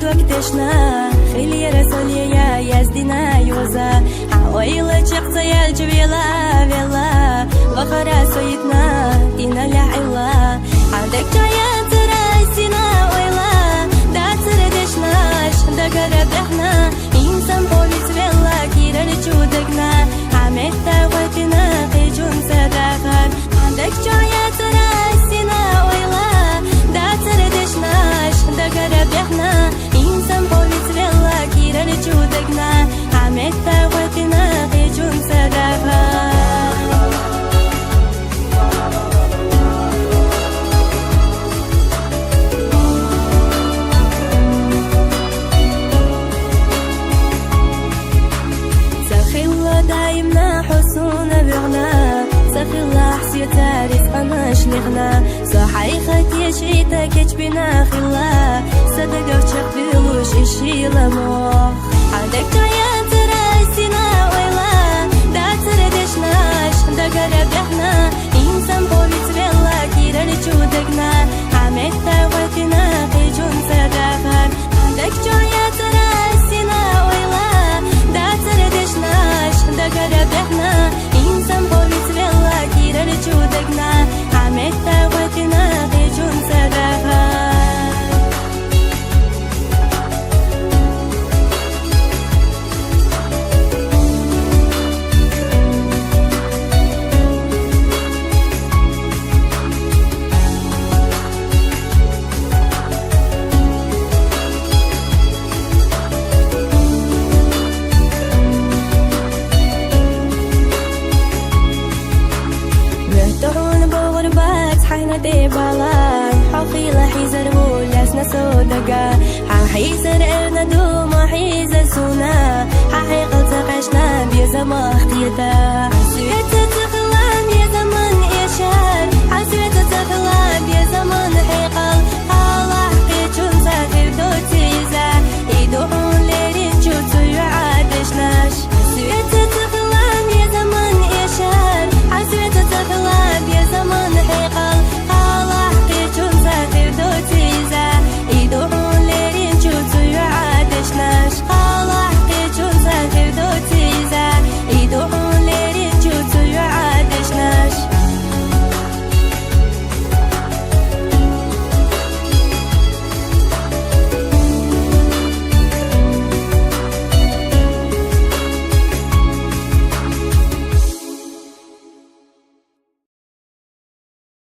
وقتشنا خلي رسولي يا يزدنا يوزا عويلة شخص يا الجبيلة بيلا وخرا سويتنا دينا لعلا عندك جاية تراسينا ويلا دا تردشناش دا قرب احنا إنسان بوليس بيلا كيرا لجودكنا عمد تاوتنا قيجون صداقان عندك جاية تراسينا ويلا دا تردشناش دا قرب احنا إنسان بوليس بيلا كيرا لجودكنا عمد تاوتنا قيجون صداقان دايمنا حسونا بغنا سخي الله حسيتا رزقنا شلغنا صحيخك يشيتا كجبنا خلا صدقة وشق بلوش إشي لموخ عندك جايات راسينا ويلا دا تردشناش دا قرب احنا إنسان بوليس بيلا كيرا لجودكنا عمد تاوتنا قيجون صداقان عندك جايات راسينا ويلا دا تردشناش دا قرب احنا إنسان بوليس بيلا كيرا لجودكنا عمد تاوتنا قيجون صداقان ديبالان حقيلة حيزر بولاس نسودقا حيزر ارنا دوم وحيزر سونا حقيقة تقشنا بيزما اختيتا حسرة تخلان يا زمن إشار حسرة تخلان يا زمن حقيقة